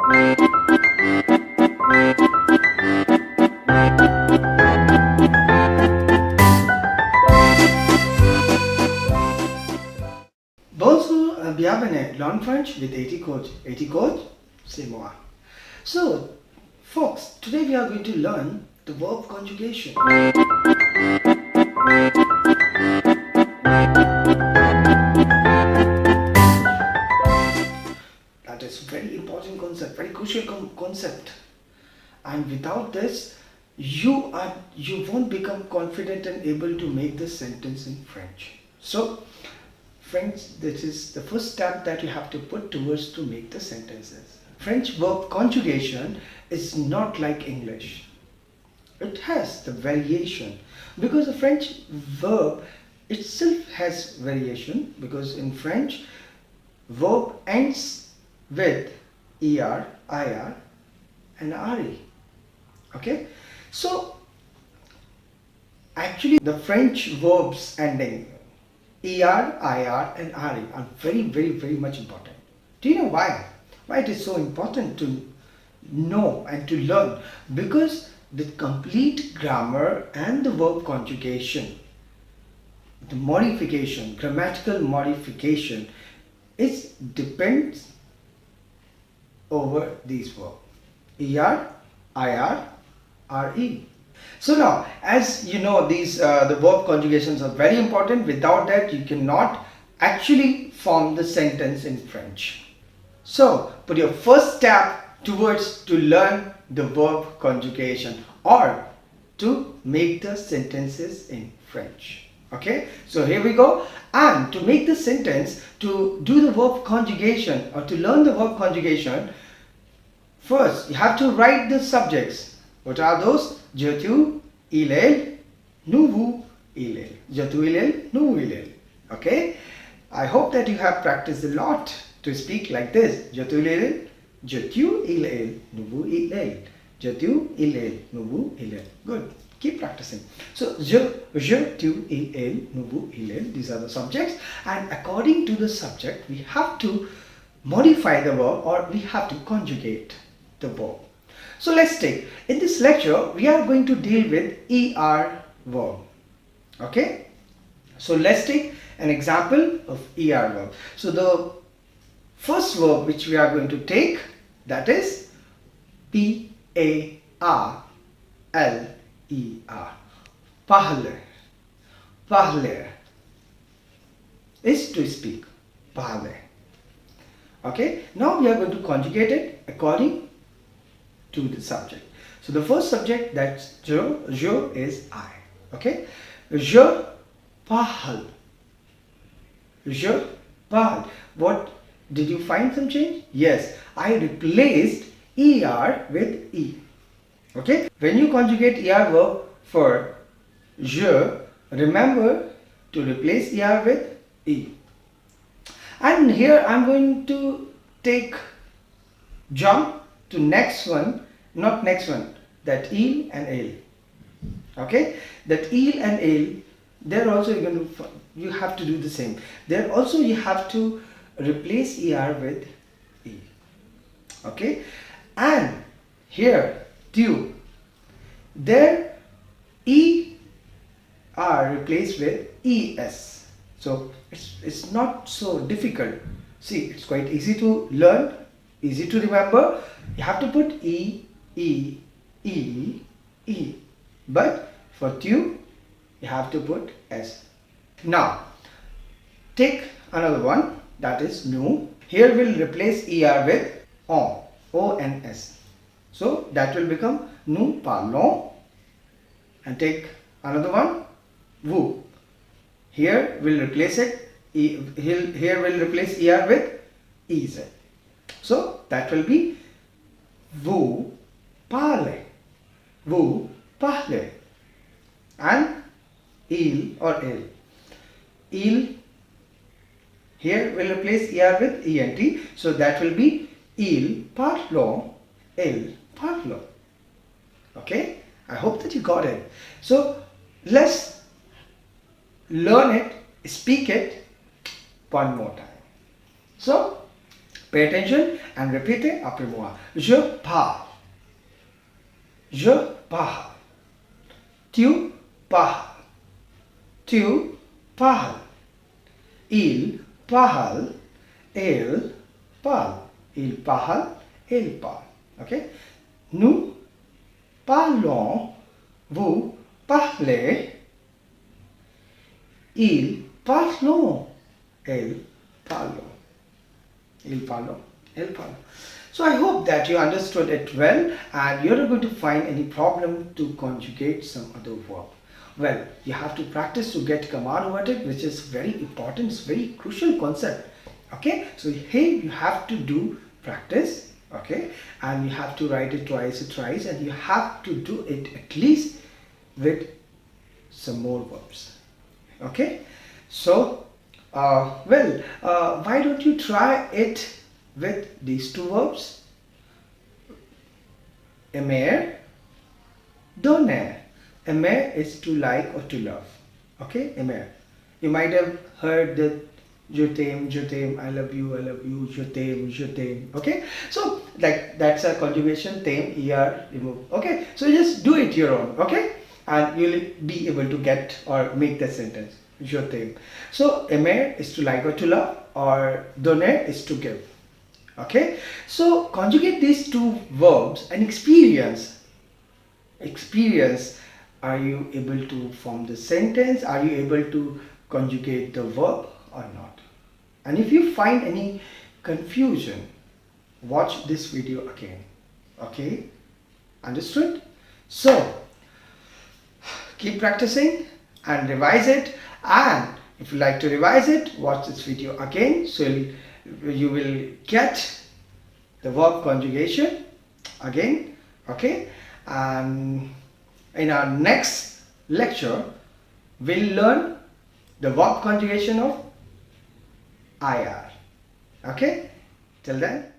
Bonjour, bienvenue. Learn French with AT Khoj. AT Khoj, c'est moi. So, folks, today we are going to learn the verb conjugation. That is a very important concept, very crucial concept. And without this, you won't become confident and able to make this sentence in French. So, friends, this is the first step that you have to put towards to make the sentences. French verb conjugation is not like English. It has the variation because the French verb itself has variation, because in French verb ends with er, ir and re. Okay, so actually the French verbs ending er, ir and re are very much important. Do you know why? Why it is so important to know and to learn? Because the complete grammar and the verb conjugation, the modification, grammatical modification, is depends over these verbs er, ir, re. So now, as you know, these the verb conjugations are very important. Without that, you cannot actually form the sentence in French. So, put your first step towards to learn the verb conjugation or to make the sentences in French. Okay, so here we go. And to make the sentence, to do the verb conjugation or to learn the verb conjugation, first you have to write the subjects. What are those? Je, tu, il, elle, nous, vous, il, elle. Je, tu, il, elle, nous, il, elle. Okay, I hope that you have practiced a lot to speak like this. Je, tu, il, elle, je, tu, il, elle, nous, vous, il, elle. Je, tu, il, elle, nous, vous, il, elle. Good. Keep practicing. So, je, tu, il, elle, nous, vous, il, elle. These are the subjects, and according to the subject, we have to modify the verb or we have to conjugate the verb. So let's take, in this lecture we are going to deal with er verb. Okay, so let's take an example of er verb. So the first verb which we are going to take, that is P-A-R-L-E-R, parler. Parler is to speak. Parler. Okay, now we are going to conjugate it according to the subject. So the first subject, that's je is I. Okay, je parle. Je parle. What, did you find some change? Yes, I replaced er with e. Okay, when you conjugate er verb for je, remember to replace er with e. And here I'm going to take jump to next one, not next one, that il and el. Okay, that il and el, there also you're going to, you have to do the same. There also you have to replace er with e. Okay, and here tu, there e are replaced with es. So it's not so difficult. See, it's quite easy to learn, easy to remember. You have to put e, e, e, e. But for tu, you have to put s. Now, take another one, that is nous. Here we'll replace er with on, o-n-s. So that will become nous parlons. And take another one, vous. Here we'll replace it, here we'll replace er with ez. So that will be vous parlez. Vous parlez. And il or elle. Il, here we'll replace er with ent. So that will be ils parlons, elles parlent. Okay, I hope that you got it. So let's learn it, speak it one more time. So pay attention and répétez après moi. Je parle. Je parle. Tu parles. Tu parles. Il parle. Elle parle. Il parle. Elle parle. Okay? Nous parlons. Vous parlez. Ils parlent. Elles parlent. Ils parlent. Elles parlent. So I hope that you understood it well and you're not going to find any problem to conjugate some other verb. Well, you have to practice to get command over it, which is very important. It's very crucial concept. Okay, so here you have to do practice. Okay, and you have to write it twice, and you have to do it at least with some more verbs. Okay, so why don't you try it with these two verbs? Aimer, donner. Aimer is to like or to love. Okay, aimer. You might have heard that je t'aime, I love you, je t'aime. Okay, so like that's a conjugation, t'aime, er, remove. Okay, so just do it your own. Okay, and you'll be able to get or make the sentence. Je t'aime. So aimer is to like or to love, or donner is to give. Okay, so conjugate these two verbs and experience. Are you able to form the sentence? Are you able to conjugate the verb or not? And if you find any confusion, watch this video again. Okay, understood? So keep practicing and revise it, and if you like to revise it, watch this video again, so you will get the verb conjugation again. Okay, and in our next lecture we'll learn the verb conjugation of IR. Okay, till then.